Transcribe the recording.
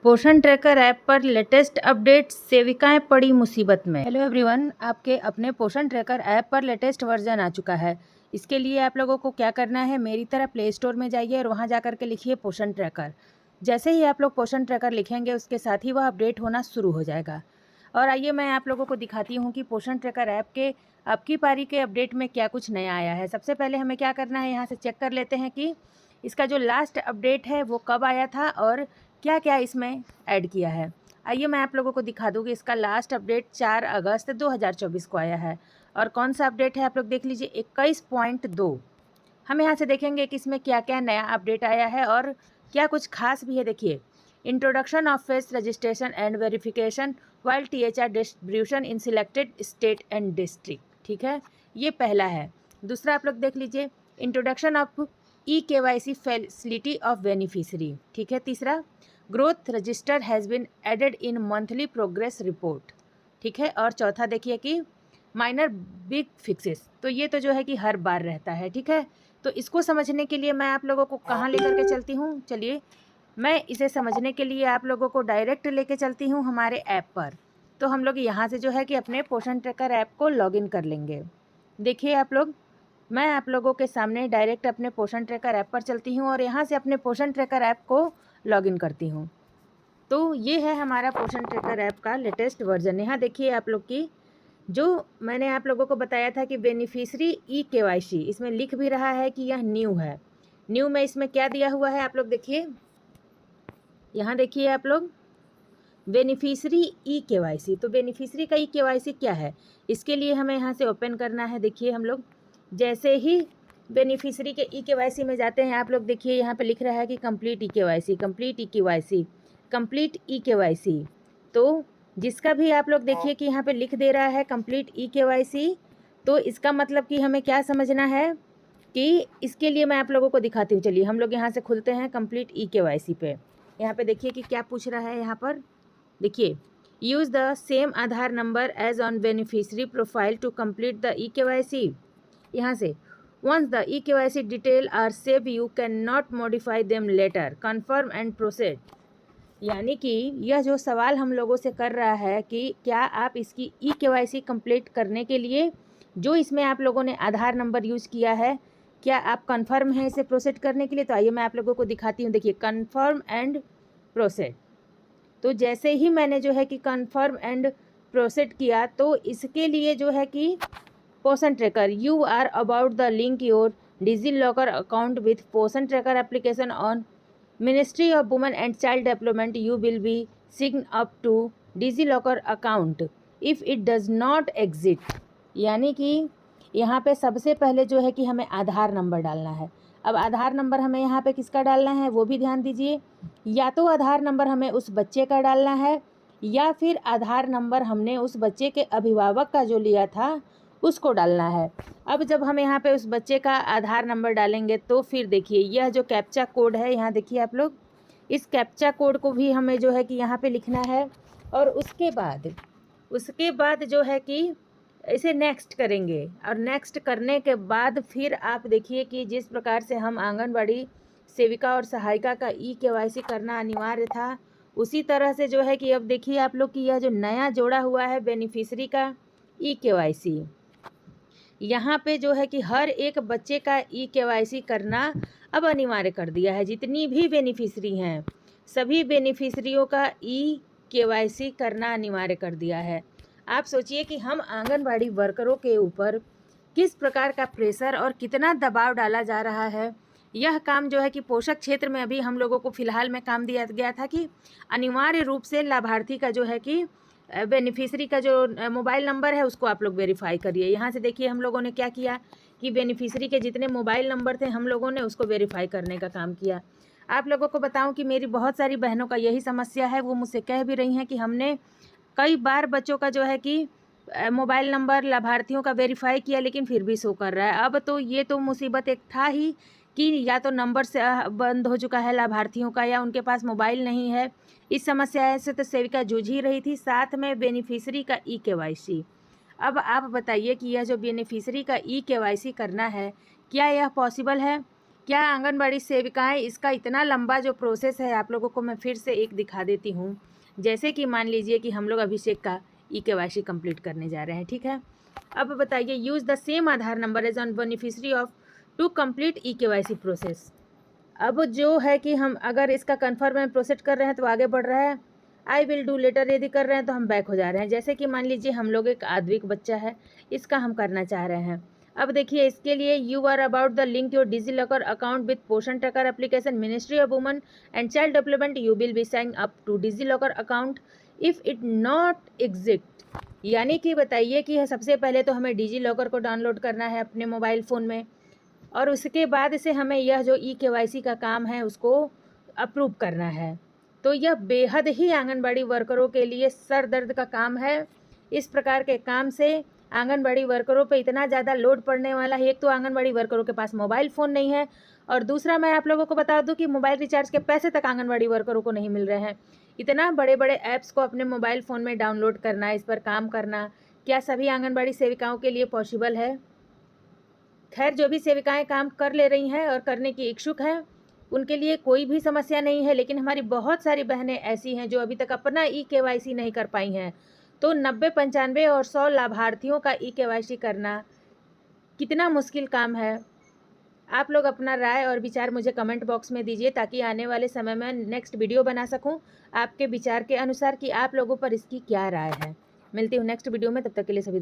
पोषण tracker app पर latest update, सेविकाएं पड़ी मुसीबत में। हेलो एवरीवन, आपके अपने पोषण ट्रैकर ऐप पर लेटेस्ट वर्जन आ चुका है। इसके लिए आप लोगों को क्या करना है, मेरी तरह प्ले स्टोर में जाइए और वहां जाकर के लिखिए पोषण ट्रैकर। जैसे ही आप लोग पोषण ट्रैकर लिखेंगे उसके साथ ही वह अपडेट होना शुरू हो जाएगा। और आइए मैं आप लोगों को दिखाती हूँ कि पोषण ट्रैकर ऐप के अब की पारी के अपडेट में क्या कुछ नया आया है। सबसे पहले हमें क्या करना है, यहाँ से चेक कर लेते हैं कि इसका जो लास्ट अपडेट है वो कब आया था और क्या क्या इसमें ऐड किया है। आइए मैं आप लोगों को दिखा दूँ कि इसका लास्ट अपडेट 4 अगस्त 2024 को आया है। और कौन सा अपडेट है आप लोग देख लीजिए, 21.2। हम यहाँ से देखेंगे कि इसमें क्या क्या नया अपडेट आया है और क्या कुछ खास भी है। देखिए, introduction of face registration and verification while THR distribution in selected state and district. ठीक है, ये पहला है। दूसरा आप लोग देख लीजिए, introduction of eKYC facility of beneficiary. ठीक है। तीसरा, growth register has been added in monthly progress report. ठीक है। और चौथा देखिए कि माइनर बिग फिक्सेस, तो ये तो जो है कि हर बार रहता है। ठीक है, तो इसको समझने के लिए मैं आप लोगों को कहाँ लेकर के चलती हूँ, चलिए मैं इसे समझने के लिए आप लोगों को डायरेक्ट लेके चलती हूँ हमारे ऐप पर। तो हम लोग यहाँ से जो है कि अपने पोषण ट्रैकर ऐप को लॉगिन कर लेंगे। देखिए आप लोग, मैं आप लोगों के सामने डायरेक्ट अपने पोषण ट्रैकर ऐप पर चलती हूँ और यहाँ से अपने पोषण ट्रैकर ऐप को लॉगिन करती हूँ। तो ये है हमारा पोषण ट्रैकर ऐप का लेटेस्ट वर्जन। यहाँ देखिए आप लोग की, जो मैंने आप लोगों को बताया था कि बेनिफिशरी eKYC, इसमें लिख भी रहा है कि यह न्यू है। न्यू में इसमें क्या दिया हुआ है आप लोग देखिए, यहाँ देखिए आप लोग, बेनिफिशरी eKYC। तो बेनिफिशरी का eKYC क्या है, इसके लिए हमें यहाँ से ओपन करना है। देखिए हम लोग जैसे ही बेनिफिशरी के eKYC में जाते हैं, आप लोग देखिए यहाँ पे लिख रहा है कि complete eKYC, complete eKYC, complete eKYC। तो जिसका भी आप लोग देखिए कि यहाँ पे लिख दे रहा है कंप्लीट eKYC, तो इसका मतलब कि हमें क्या समझना है कि इसके लिए मैं आप लोगों को दिखाती हूँ। चलिए हम लोग यहाँ से खुलते हैं कंप्लीट eKYC पे। यहाँ पे देखिए कि क्या पूछ रहा है। यहाँ पर देखिए, use the same Aadhaar number as on beneficiary profile to complete the eKYC। यहाँ से once the eKYC detail are save you can not modify them later, confirm and proceed. यानी कि यह जो सवाल हम लोगों से कर रहा है कि क्या आप इसकी eKYC कंप्लीट करने के लिए जो इसमें आप लोगों ने आधार नंबर यूज़ किया है, क्या आप कन्फर्म हैं इसे प्रोसीड करने के लिए। तो आइए मैं आप लोगों को दिखाती हूँ। देखिए, कन्फर्म एंड प्रोसीड। तो जैसे ही मैंने जो है कि कन्फर्म एंड प्रोसीड किया, तो इसके लिए जो है कि Poshan tracker, you are about the link your DigiLocker account with Poshan tracker application on ministry of women and child development. You will be sign up to DigiLocker account if it does not exist. यानी कि यहाँ पे सबसे पहले जो है कि हमें आधार नंबर डालना है। अब आधार नंबर हमें यहाँ पे किसका डालना है वो भी ध्यान दीजिए। या तो आधार नंबर हमें उस बच्चे का डालना है, या फिर आधार नंबर हमने उस बच्चे के अभिभावक का जो लिया था उसको डालना है। अब जब हम यहाँ पे उस बच्चे का आधार नंबर डालेंगे तो फिर देखिए यह जो कैप्चा कोड है, यहाँ देखिए आप लोग, इस कैप्चा कोड को भी हमें जो है कि यहाँ पे लिखना है। और उसके बाद जो है कि इसे नेक्स्ट करेंगे। और नेक्स्ट करने के बाद फिर आप देखिए कि जिस प्रकार से हम आंगनबाड़ी सेविका और सहायिका का eKYC करना अनिवार्य था, उसी तरह से जो है कि अब देखिए आप लोग कि यह जो नया जोड़ा हुआ है बेनिफिशरी का eKYC, यहाँ पे जो है कि हर एक बच्चे का eKYC करना अब अनिवार्य कर दिया है। जितनी भी बेनिफिशरी हैं सभी बेनिफिशरियों का eKYC करना अनिवार्य कर दिया है। आप सोचिए कि हम आंगनबाड़ी वर्करों के ऊपर किस प्रकार का प्रेशर और कितना दबाव डाला जा रहा है। यह काम जो है कि पोषक क्षेत्र में अभी हम लोगों को फ़िलहाल में काम दिया गया था कि अनिवार्य रूप से लाभार्थी का जो है कि बेनिफिशरी का जो मोबाइल नंबर है उसको आप लोग वेरीफाई करिए। यहाँ से देखिए हम लोगों ने क्या किया कि बेनिफिशरी के जितने मोबाइल नंबर थे हम लोगों ने उसको वेरीफाई करने का काम किया। आप लोगों को बताऊं कि मेरी बहुत सारी बहनों का यही समस्या है। वो मुझसे कह भी रही हैं कि हमने कई बार बच्चों का जो है कि मोबाइल नंबर लाभार्थियों का वेरीफाई किया लेकिन फिर भी शो कर रहा है। अब तो ये तो मुसीबत एक था ही कि या तो नंबर से बंद हो चुका है लाभार्थियों का, या उनके पास मोबाइल नहीं है। इस समस्या से तो सेविका जूझ ही रही थी, साथ में बेनिफिशरी का eKYC। अब आप बताइए कि यह जो बेनिफिशरी का eKYC करना है, क्या यह पॉसिबल है। क्या आंगनबाड़ी सेविकाएं इसका इतना लंबा जो प्रोसेस है आप लोगों को मैं फिर से एक दिखा देती हूँ। जैसे कि मान लीजिए कि हम लोग अभिषेक का ई-केवाईसी कंप्लीट करने जा रहे हैं, ठीक है। अब बताइए, use the same Aadhaar number as on beneficiary of to complete eKYC process. अब जो है कि हम अगर इसका कन्फर्म में प्रोसेस कर रहे हैं तो आगे बढ़ रहा है, आई विल डू लेटर यदि कर रहे हैं तो हम बैक हो जा रहे हैं। जैसे कि मान लीजिए हम लोग एक आद्विक बच्चा है, इसका हम करना चाह रहे हैं। अब देखिए, इसके लिए you are about the link your DigiLocker account with Poshan tracker application ministry of women and child development, you will be sign up to DigiLocker account if it not exist. यानी कि बताइए कि सबसे पहले तो हमें digi locker को download करना है अपने मोबाइल फ़ोन में, और उसके बाद से हमें यह जो ई-केवाईसी का काम है उसको अप्रूव करना है। तो यह बेहद ही आंगनबाड़ी वर्करों के लिए सर दर्द का काम है। इस प्रकार के काम से आंगनबाड़ी वर्करों पे इतना ज़्यादा लोड पड़ने वाला है। एक तो आंगनबाड़ी वर्करों के पास मोबाइल फ़ोन नहीं है, और दूसरा मैं आप लोगों को बता दूं कि मोबाइल रिचार्ज के पैसे तक आंगनबाड़ी वर्करों को नहीं मिल रहे हैं। इतना बड़े बड़े ऐप्स को अपने मोबाइल फ़ोन में डाउनलोड करना, इस पर काम करना, क्या सभी आंगनबाड़ी सेविकाओं के लिए पॉसिबल है? खैर, जो भी सेविकाएं काम कर ले रही हैं और करने की इच्छुक हैं, उनके लिए कोई भी समस्या नहीं है। लेकिन हमारी बहुत सारी बहनें ऐसी हैं जो अभी तक अपना ई-केवाईसी नहीं कर पाई हैं। तो 90, 95 और 100 लाभार्थियों का ई-केवाईसी करना कितना मुश्किल काम है। आप लोग अपना राय और विचार मुझे कमेंट बॉक्स में दीजिए, ताकि आने वाले समय में नेक्स्ट वीडियो बना सकूं आपके विचार के अनुसार कि आप लोगों पर इसकी क्या राय है। मिलती हूँ नेक्स्ट वीडियो में, तब तक के लिए सभी